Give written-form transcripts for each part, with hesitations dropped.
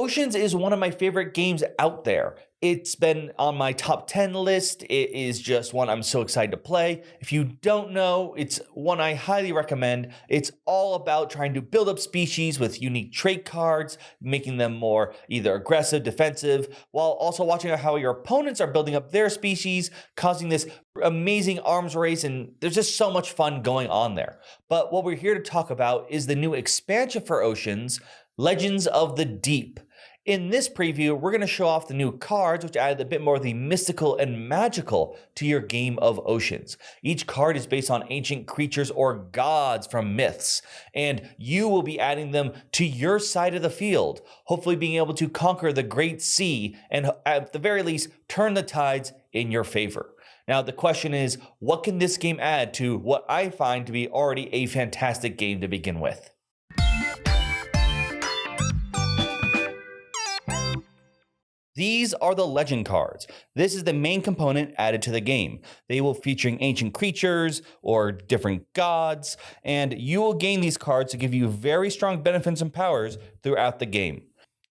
Oceans is one of my favorite games out there. It's been on my top 10 list. It is just one I'm so excited to play. If you don't know, it's one I highly recommend. It's all about trying to build up species with unique trait cards, making them more either aggressive, defensive, while also watching how your opponents are building up their species, causing this amazing arms race, and there's just so much fun going on there. But what we're here to talk about is the new expansion for Oceans, Legends of the Deep. In this preview, we're going to show off the new cards, which added a bit more of the mystical and magical to your game of Oceans. Each card is based on ancient creatures or gods from myths, and you will be adding them to your side of the field, hopefully being able to conquer the Great Sea and at the very least, turn the tides in your favor. Now, the question is, what can this game add to what I find to be already a fantastic game to begin with? These are the legend cards. This is the main component added to the game. They will feature ancient creatures or different gods, and you will gain these cards to give you very strong benefits and powers throughout the game.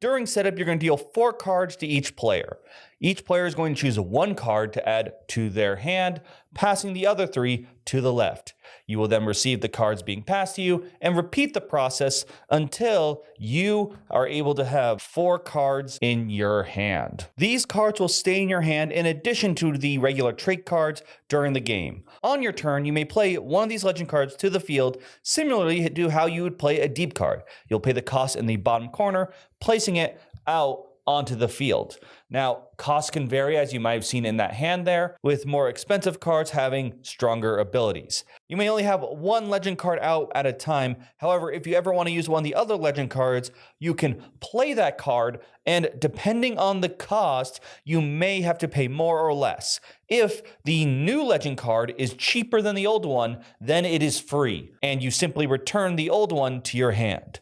During setup, you're going to deal 4 cards to each player. Each player is going to choose 1 card to add to their hand, passing the other 3 to the left. You will then receive the cards being passed to you and repeat the process until you are able to have 4 cards in your hand. These cards will stay in your hand in addition to the regular trait cards during the game. On your turn, you may play one of these legend cards to the field, similarly to how you would play a deep card. You'll pay the cost in the bottom corner, placing it out onto the field. Now, costs can vary, as you might have seen in that hand there, with more expensive cards having stronger abilities. You may only have 1 legend card out at a time. However, if you ever want to use one of the other legend cards, you can play that card, and depending on the cost, you may have to pay more or less. If the new legend card is cheaper than the old one, then it is free, and you simply return the old one to your hand.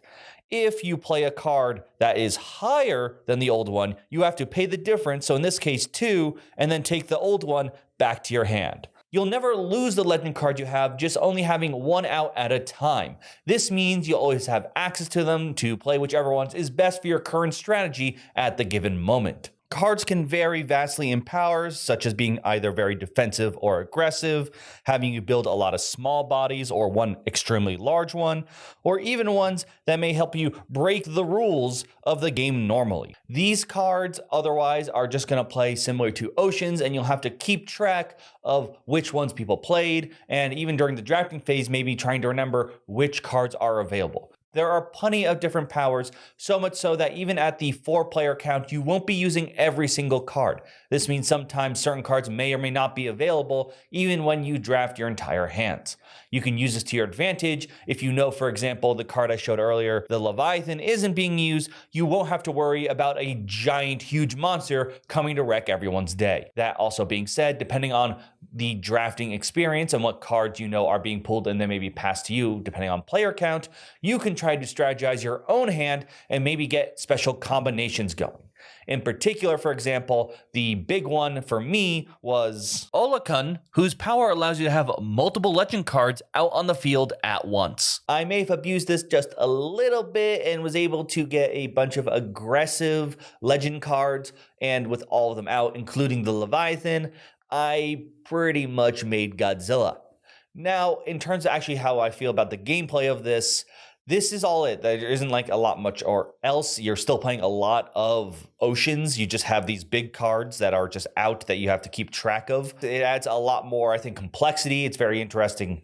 If you play a card that is higher than the old one, you have to pay the difference, so in this case 2, and then take the old one back to your hand. You'll never lose the legend card you have, just only having 1 out at a time. This means you'll always have access to them to play whichever one is best for your current strategy at the given moment. Cards can vary vastly in powers, such as being either very defensive or aggressive, having you build a lot of small bodies or one extremely large one, or even ones that may help you break the rules of the game normally. These cards otherwise are just going to play similar to Oceans, and you'll have to keep track of which ones people played, and even during the drafting phase, maybe trying to remember which cards are available. There are plenty of different powers, so much so that even at the 4-player count, you won't be using every single card. This means sometimes certain cards may or may not be available, even when you draft your entire hands. You can use this to your advantage. If you know, for example, the card I showed earlier, the Leviathan, isn't being used, you won't have to worry about a giant, huge monster coming to wreck everyone's day. That also being said, depending on the drafting experience and what cards you know are being pulled and then maybe passed to you, depending on player count, you can try to strategize your own hand and maybe get special combinations going. In particular, for example, the big one for me was Olakun, whose power allows you to have multiple legend cards out on the field at once. I may have abused this just a little bit and was able to get a bunch of aggressive legend cards, and with all of them out, including the Leviathan, I pretty much made Godzilla. Now, in terms of actually how I feel about the gameplay of this is all it. There isn't like a lot much or else. You're still playing a lot of Oceans. You just have these big cards that are just out that you have to keep track of. It adds a lot more, I think, complexity. It's very interesting.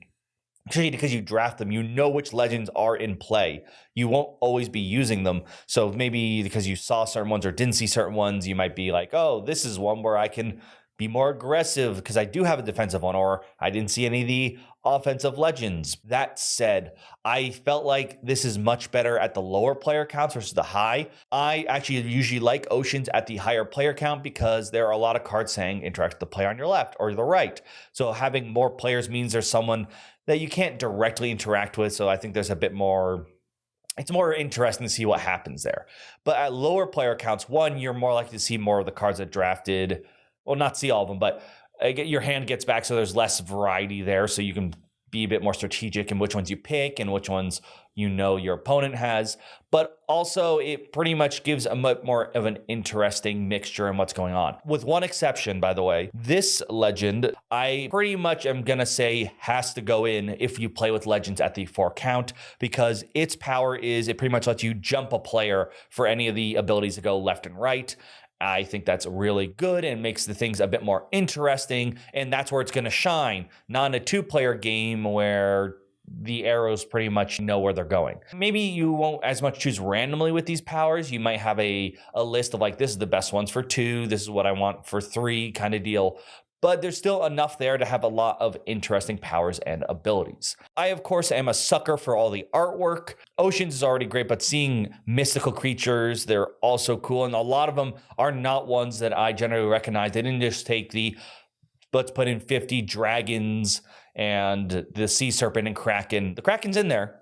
Actually, because you draft them, you know which legends are in play. You won't always be using them. So maybe because you saw certain ones or didn't see certain ones, you might be like, oh, this is one where I can be more aggressive because I do have a defensive one, or I didn't see any of the offensive legends. That said, I felt like this is much better at the lower player counts versus the high. I actually usually like Oceans at the higher player count because there are a lot of cards saying interact with the player on your left or the right. So having more players means there's someone that you can't directly interact with. So I think there's a bit more, it's more interesting to see what happens there. But at lower player counts, one, you're more likely to see more of the cards that drafted. Well, not see all of them, but your hand gets back, so there's less variety there, so you can be a bit more strategic in which ones you pick and which ones you know your opponent has. But also, it pretty much gives a much more of an interesting mixture in what's going on. With one exception, by the way, this legend, I pretty much am going to say has to go in if you play with legends at the 4 count, because its power is it pretty much lets you jump a player for any of the abilities that go left and right. I think that's really good and makes the things a bit more interesting, and that's where it's going to shine, not in a 2-player game where the arrows pretty much know where they're going. Maybe you won't as much choose randomly with these powers. You might have a list of like, this is the best ones for 2, this is what I want for 3 kind of deal. But there's still enough there to have a lot of interesting powers and abilities. I, of course, am a sucker for all the artwork. Oceans is already great, but seeing mystical creatures, they're also cool. And a lot of them are not ones that I generally recognize. They didn't just take the, let's put in 50 dragons and the sea serpent and kraken. The kraken's in there,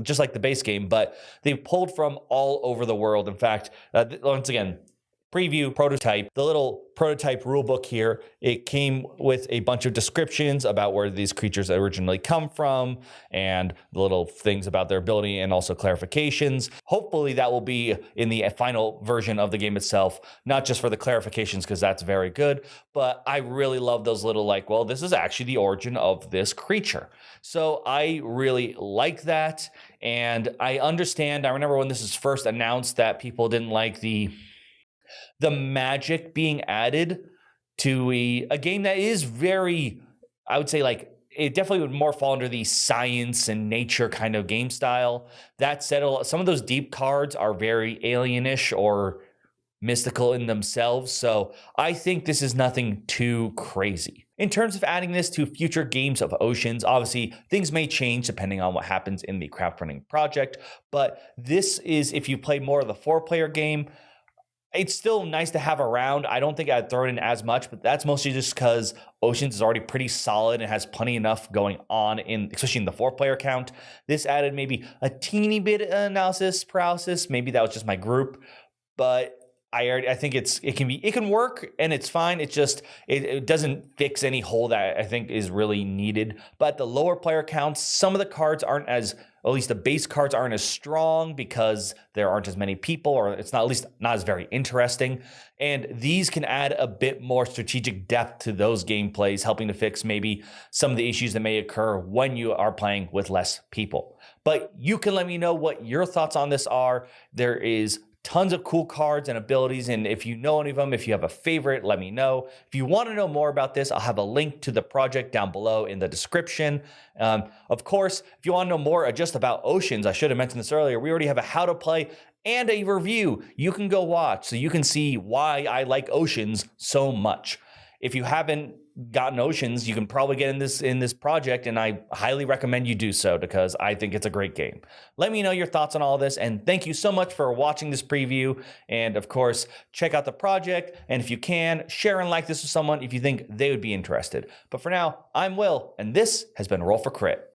just like the base game, but they pulled from all over the world. In fact, once again, preview prototype, the little prototype rulebook here, it came with a bunch of descriptions about where these creatures originally come from and the little things about their ability and also clarifications. Hopefully that will be in the final version of the game itself, not just for the clarifications, because that's very good, but I really love those little like, well, this is actually the origin of this creature. So I really like that. And I understand, I remember when this was first announced that people didn't like the magic being added to a game that is very, I would say, like, it definitely would more fall under the science and nature kind of game style. That said, some of those deep cards are very alienish or mystical in themselves, so I think this is nothing too crazy. In terms of adding this to future games of Oceans, obviously things may change depending on what happens in the crowdfunding project, but this is, if you play more of the 4-player game, it's still nice to have around. I don't think I'd throw it in as much, but that's mostly just because Oceans is already pretty solid and has plenty enough going on, especially in the 4-player count. This added maybe a teeny bit of analysis paralysis. Maybe that was just my group, but I think it can work and it's fine. It's just it doesn't fix any hole that I think is really needed. But the lower player counts, some of the cards aren't as, at least the base cards aren't as strong because there aren't as many people, or it's not, at least not as very interesting. And these can add a bit more strategic depth to those gameplays, helping to fix maybe some of the issues that may occur when you are playing with less people. But you can let me know what your thoughts on this are. There is tons of cool cards and abilities, and if you know any of them, if you have a favorite, let me know. If you want to know more about this, I'll have a link to the project down below in the description. Of course, if you want to know more just about Oceans, I should have mentioned this earlier, we already have a how to play and a review you can go watch so you can see why I like Oceans so much. If you haven't gotten Oceans, you can probably get in this project, and I highly recommend you do so because I think it's a great game. Let me know your thoughts on all this, and thank you so much for watching this preview. And of course, check out the project, and if you can, share and like this with someone if you think they would be interested. But for now, I'm Will, and this has been Roll for Crit.